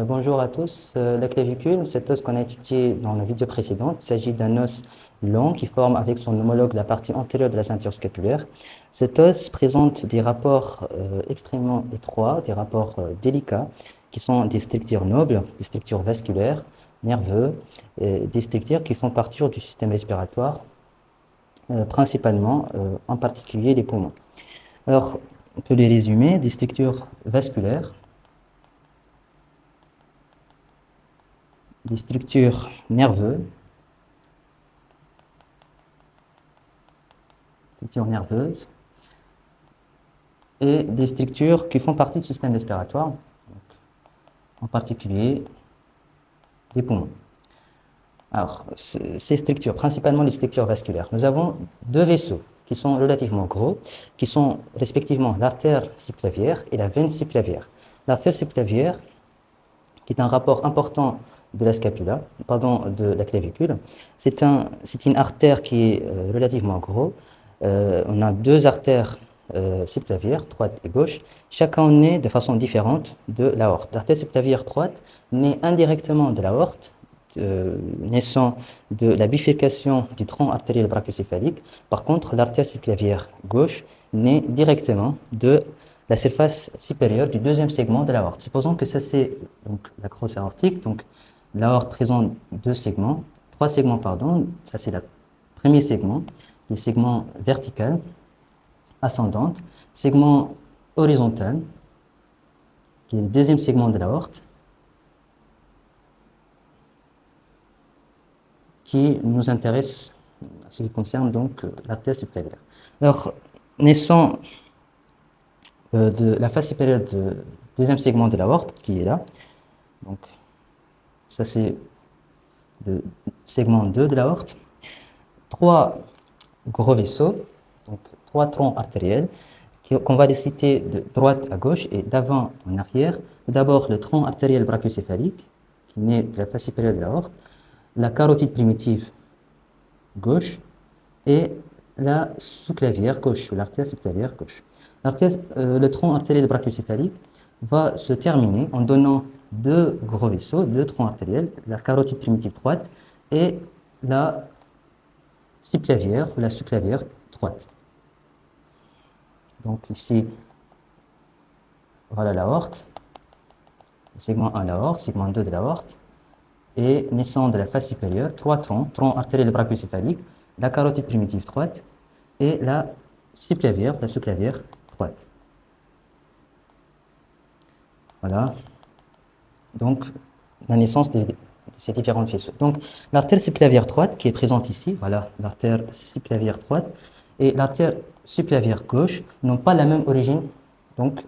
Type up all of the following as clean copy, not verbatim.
Bonjour à tous. La clavicule, cet os qu'on a étudié dans la vidéo précédente, il s'agit d'un os long qui forme avec son homologue la partie antérieure de la ceinture scapulaire. Cet os présente des rapports extrêmement étroits, des rapports délicats, qui sont des structures nobles, des structures vasculaires, nerveuses, des structures qui font partie du système respiratoire, principalement, en particulier les poumons. Alors, on peut les résumer, des structures vasculaires, des structures nerveuses, et des structures qui font partie du système respiratoire, donc, en particulier les poumons. Alors, ces structures, principalement les structures vasculaires, nous avons deux vaisseaux qui sont relativement gros, qui sont respectivement l'artère subclavienne et la veine subclavienne. L'artère subclavienne, qui est un rapport important de la scapula, de la clavicule, c'est une artère qui est relativement grosse. On a deux artères subclavières, droite et gauche, chacun naît de façon différente de l'aorte. L'artère subclavienne droite naît indirectement de l'aorte, naissant de la bifurcation du tronc artériel brachiocéphalique. Par contre, l'artère subclavienne gauche naît directement de la surface supérieure du deuxième segment de l'aorte. Supposons que ça c'est donc la crosse aortique, donc l'aorte présente trois segments pardon. Ça c'est le premier segment, le segment vertical, ascendante, segment horizontal, qui est le deuxième segment de l'aorte, qui nous intéresse en ce qui concerne donc l'artère subclavienne. Alors, naissant de la face supérieure du deuxième segment de l'aorte, qui est là, donc ça c'est le segment 2 de l'aorte, trois gros vaisseaux, donc trois troncs artériels, qu'on va les citer de droite à gauche et d'avant en arrière. D'abord le tronc artériel brachiocéphalique, qui naît de la face supérieure de l'aorte, la carotide primitive gauche et la sous-clavière gauche, ou l'artère subclavière gauche. Le tronc artériel brachiocéphalique va se terminer en donnant deux gros vaisseaux, deux troncs artériels, la carotide primitive droite et la subclavière ou la sous-clavière droite. Donc ici, voilà l'aorte, segment 1 l'aorte, segment 2 de l'aorte, et naissant de la face supérieure, trois troncs, tronc artériel brachiocéphalique, la carotide primitive droite et la subclavière, la sous-clavière droite. Voilà, donc la naissance de ces différentes faisceaux. Donc l'artère subclavière droite qui est présente ici, voilà l'artère subclavière droite et l'artère subclavière gauche n'ont pas la même origine, donc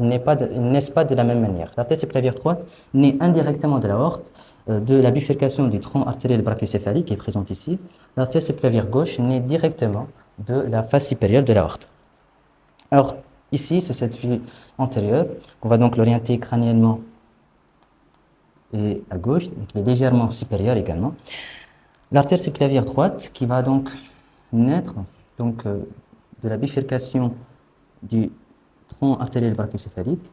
ils ne naissent pas de la même manière. L'artère subclavière droite naît indirectement de l'aorte, de la bifurcation du tronc artériel brachiocéphalique qui est présente ici. L'artère subclavière gauche naît directement de la face supérieure de l'aorte. Alors ici, c'est cette vue antérieure, on va donc l'orienter crâniennement et à gauche, donc il est légèrement supérieur également. L'artère subclavière droite qui va donc naître donc, de la bifurcation du tronc artériel brachiocéphalique,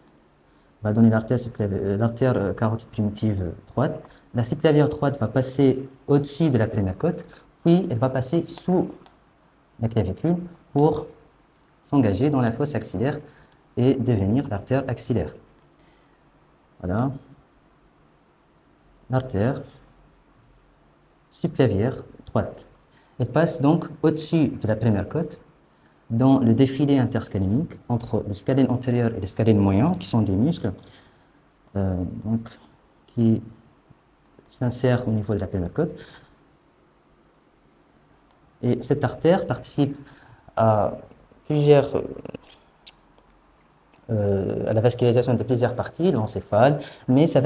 va donner l'artère carotide primitive droite. La subclavière droite va passer au-dessus de la pleine côte, puis elle va passer sous la clavicule pour s'engager dans la fosse axillaire et devenir l'artère axillaire. Voilà. L'artère subclavière droite. Elle passe donc au-dessus de la première côte dans le défilé interscalénique entre le scalène antérieur et le scalène moyen, qui sont des muscles donc, qui s'insèrent au niveau de la première côte. Et cette artère participe à à la vascularisation de plusieurs parties, l'encéphale, mais la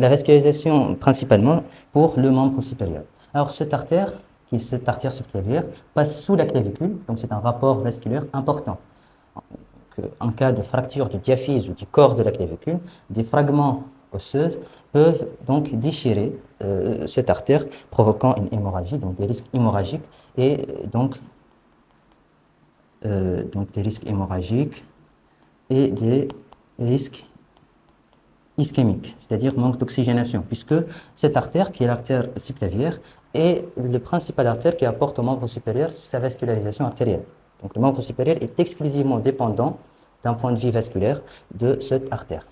vascularisation principalement pour le membre supérieur. Alors cette artère, qui est cette artère subclavière, passe sous la clavicule, donc c'est un rapport vasculaire important. En cas de fracture du diaphyse ou du corps de la clavicule, des fragments osseux peuvent donc déchirer cette artère, provoquant une hémorragie, donc des risques hémorragiques et donc des risques hémorragiques et des risques ischémique, c'est-à-dire manque d'oxygénation, puisque cette artère, qui est l'artère subclavière, est le principal artère qui apporte au membre supérieur sa vascularisation artérielle. Donc le membre supérieur est exclusivement dépendant d'un point de vue vasculaire de cette artère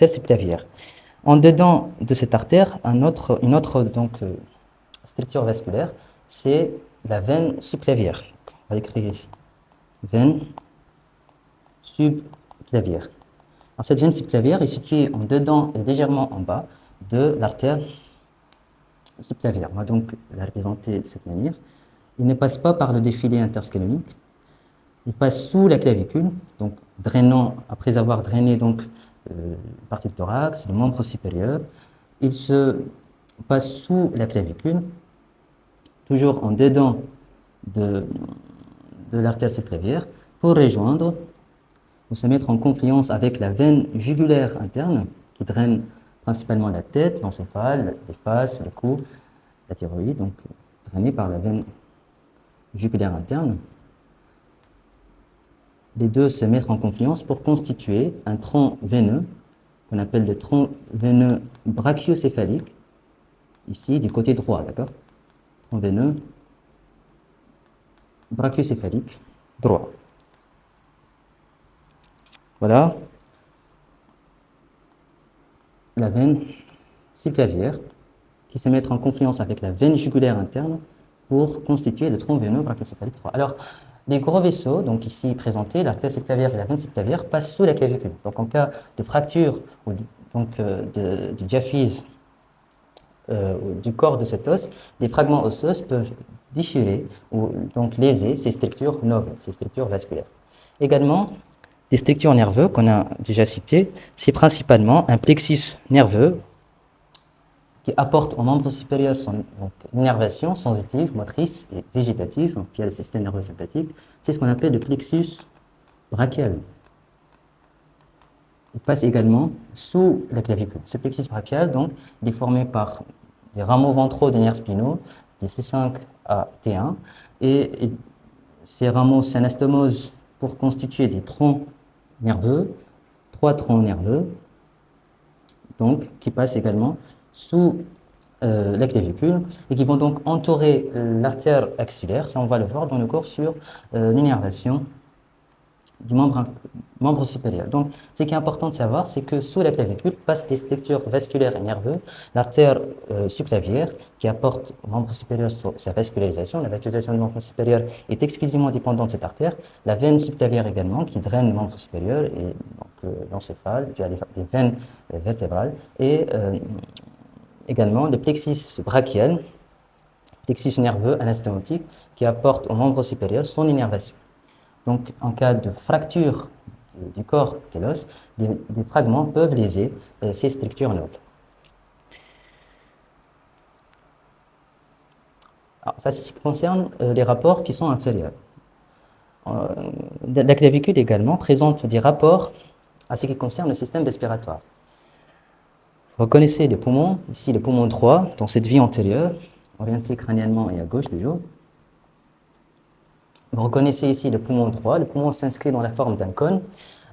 subclavière. En dedans de cette artère, une autre structure vasculaire, c'est la veine subclavière. On va l'écrire ici. Veine subclavière. Alors, cette veine subclavière est située en dedans et légèrement en bas de l'artère subclavière. On va donc la représenter de cette manière. Il ne passe pas par le défilé interscalonique. Il passe sous la clavicule, donc drainant, après avoir drainé donc la partie du thorax, le membre supérieur. Il se passe sous la clavicule, toujours en dedans de l'artère subclavière, pour rejoindre ou se mettre en confluence avec la veine jugulaire interne qui draine principalement la tête, l'encéphale, les faces, le cou, la thyroïde, donc drainée par la veine jugulaire interne. Les deux se mettent en confluence pour constituer un tronc veineux qu'on appelle le tronc veineux brachiocéphalique, ici du côté droit, d'accord? Tronc veineux brachiocéphalique droit. Voilà la veine subclavière qui se met en confluence avec la veine jugulaire interne pour constituer le tronc veineux brachiocéphalique droit. Alors, les gros vaisseaux, donc ici présentés, l'artère subclavière et la veine subclavière, passent sous la clavicule. Donc, en cas de fracture ou du diaphyse du corps de cet os, des fragments osseux peuvent déchirer ou donc léser ces structures nobles, ces structures vasculaires. Également, des structures nerveuses qu'on a déjà citées, c'est principalement un plexus nerveux qui apporte aux membres supérieurs son innervation sensitive, motrice et végétative, donc via le système nerveux sympathique. C'est ce qu'on appelle le plexus brachial. Il passe également sous la clavicule. Ce plexus brachial, donc, il est formé par des rameaux ventraux des nerfs spinaux, des C5 à T1, et ces rameaux s'anastomosent pour constituer des troncs nerveux, 3 troncs nerveux, donc, qui passent également sous la clavicule et qui vont donc entourer l'artère axillaire. Ça, on va le voir dans le cours sur l'innervation du membre supérieur. Donc, ce qui est important de savoir, c'est que sous la clavicule passent des structures vasculaires et nerveuses, l'artère subclavière qui apporte au membre supérieur sa vascularisation. La vascularisation du membre supérieur est exclusivement dépendante de cette artère. La veine subclavière également qui draine le membre supérieur et donc l'encéphale, via les veines vertébrales et également le plexus brachial, plexus nerveux anastomotique qui apporte au membre supérieur son innervation. Donc, en cas de fracture du corps de l'os, des fragments peuvent léser ces structures nobles. Alors, ça, c'est ce qui concerne les rapports qui sont inférieurs. La clavicule également présente des rapports à ce qui concerne le système respiratoire. Vous reconnaissez les poumons, ici le poumon droit, dans cette vie antérieure, orienté crâniennement et à gauche toujours. Vous reconnaissez ici le poumon droit. Le poumon s'inscrit dans la forme d'un cône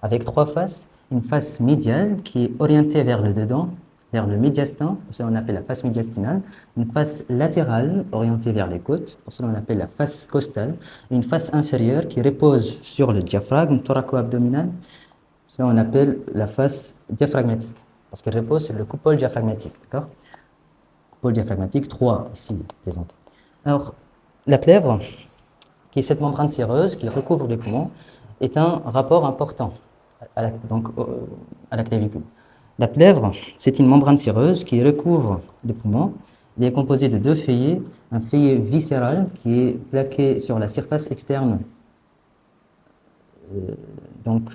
avec 3 faces. Une face médiale qui est orientée vers le dedans, vers le médiastin, pour cela on appelle la face médiastinale. Une face latérale orientée vers les côtes, pour cela on appelle la face costale. Une face inférieure qui repose sur le diaphragme thoraco-abdominal, pour cela on appelle la face diaphragmatique, parce qu'elle repose sur le coupole diaphragmatique. D'accord ? Coupole diaphragmatique 3 ici présente. Alors, la plèvre, qui est cette membrane séreuse qui recouvre les poumons, est un rapport important à la clavicule. La plèvre, c'est une membrane séreuse qui recouvre les poumons. Elle est composée de 2 feuillets, un feuillet viscéral qui est plaqué sur la surface externe donc,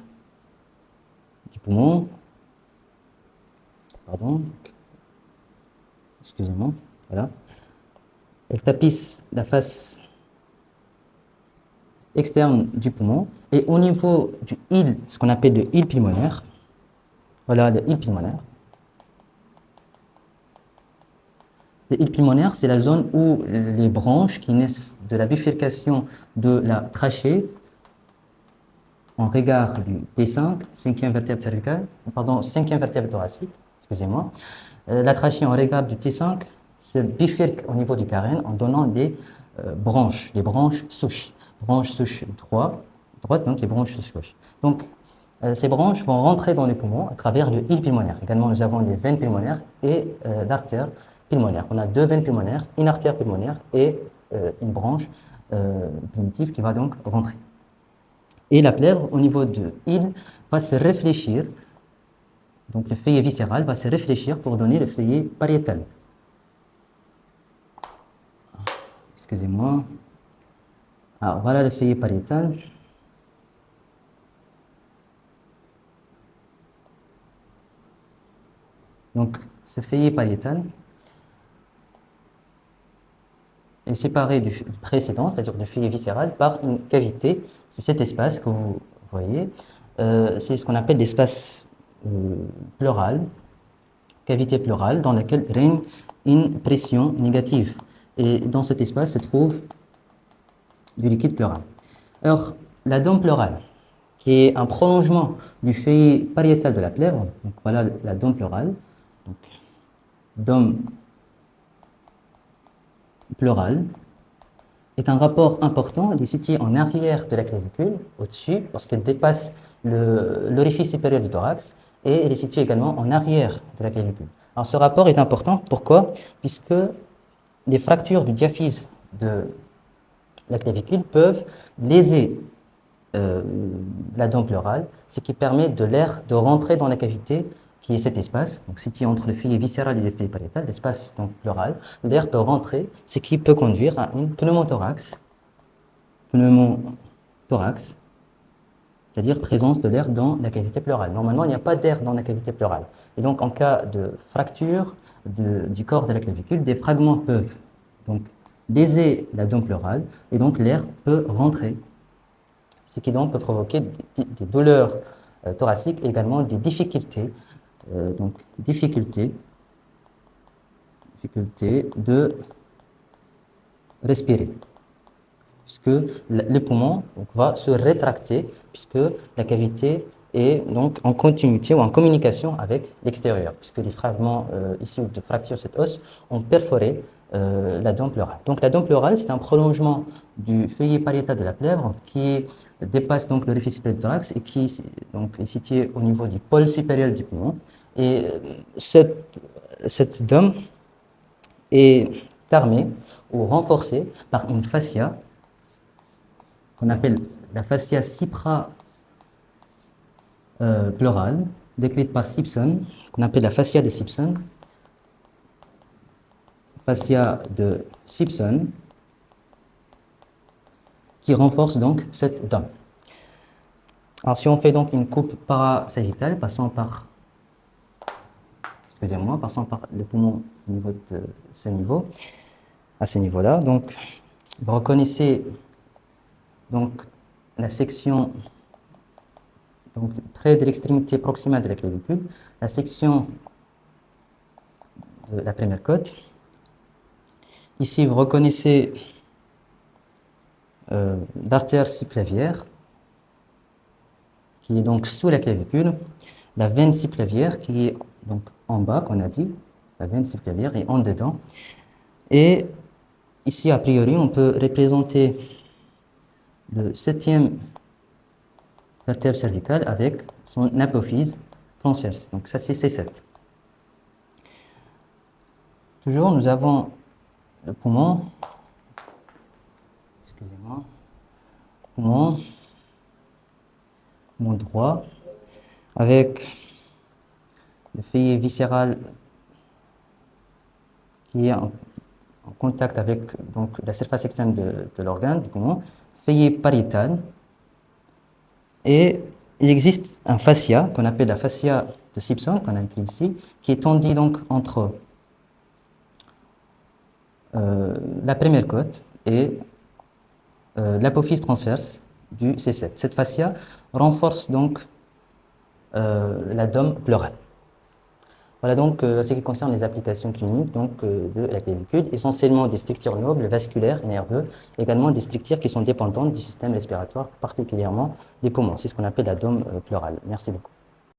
du poumon. Pardon, excusez-moi, voilà. Elle tapisse la face externe du poumon et au niveau du île, ce qu'on appelle le île pulmonaire, voilà le île pulmonaire. Le île pulmonaire, c'est la zone où les branches qui naissent de la bifurcation de la trachée en regard du T5, cinquième vertèbre cervicale, pardon, cinquième vertèbre thoracique, excusez-moi. La trachée en regard du T5 se bifurque au niveau du carène en donnant des branches souches. Branches souches droite, donc les branches souches gauche. Donc, ces branches vont rentrer dans les poumons à travers le hile pulmonaire. Également, nous avons les veines pulmonaires et l'artère pulmonaire. On a deux veines pulmonaires, une artère pulmonaire et une branche primitive qui va donc rentrer. Et la plèvre, au niveau de hile, va se réfléchir. Donc, le feuillet viscéral va se réfléchir pour donner le feuillet pariétal. Excusez-moi. Alors, voilà le feuillet pariétal. Donc, ce feuillet pariétal est séparé du précédent, c'est-à-dire du feuillet viscéral, par une cavité. C'est cet espace que vous voyez. C'est ce qu'on appelle l'espace pleural, cavité pleurale, dans laquelle règne une pression négative. Et dans cet espace se trouve du liquide pleural. Alors, la dome pleurale, qui est un prolongement du feuillet pariétal de la plèvre, donc voilà la dome pleurale, donc, dome pleurale, est un rapport important. Elle est située en arrière de la clavicule, au-dessus, parce qu'elle dépasse l'orifice supérieur du thorax, et elle est située également en arrière de la clavicule. Alors ce rapport est important, pourquoi? Puisque les fractures du diaphyse de la clavicule peuvent léser la dent pleurale, ce qui permet de l'air de rentrer dans la cavité qui est cet espace, donc situé entre le feuillet viscéral et le feuillet pariétal, l'espace pleural. L'air peut rentrer, ce qui peut conduire à une pneumothorax, c'est-à-dire présence de l'air dans la cavité pleurale. Normalement, il n'y a pas d'air dans la cavité pleurale. Et donc, en cas de fracture du corps de la clavicule, des fragments peuvent donc léser la dent pleurale, et donc l'air peut rentrer, ce qui donc peut provoquer des douleurs thoraciques et également des difficultés, difficulté de respirer, puisque le poumon va se rétracter, puisque la cavité est donc en continuité ou en communication avec l'extérieur, puisque les fragments issus de fractures de cet os ont perforé la dent pleurale. Donc la dent pleurale, c'est un prolongement du feuillet pariétal de la plèvre qui dépasse donc l'orifice supérieur du thorax et qui donc, est situé au niveau du pôle supérieur du poumon. Et cette dent est armée ou renforcée par une fascia qu'on appelle la fascia supra-pleurale, décrite par Simpson, qu'on appelle la fascia de Simpson. Fascia de Simpson, qui renforce donc cette dent. Alors si on fait donc une coupe parasagittale, passant par le poumon au niveau de ce niveau, à ce niveau-là, donc vous reconnaissez donc la section donc, près de l'extrémité proximale de la clavicule, la section de la première côte. Ici, vous reconnaissez l'artère subclavière, qui est donc sous la clavicule, la veine subclavière qui est donc en bas, qu'on a dit, la veine subclavière est en dedans. Et ici, a priori, on peut représenter le septième vertèbre cervicale avec son apophyse transverse. Donc ça, c'est C7. Toujours, nous avons le poumon, excusez-moi, poumon droit, avec le feuillet viscéral qui est en contact avec donc, la surface externe de l'organe, du poumon, feuillet pariétal, et il existe un fascia qu'on appelle la fascia de Simpson, qu'on a écrit ici, qui est tendue donc entre la première côte et l'apophyse transverse du C7. Cette fascia renforce donc la dome pleurale. Voilà donc ce qui concerne les applications cliniques donc, de la clavicule, essentiellement des structures nobles, vasculaires et nerveuses, également des structures qui sont dépendantes du système respiratoire, particulièrement les poumons. C'est ce qu'on appelle la dôme pleurale. Merci beaucoup.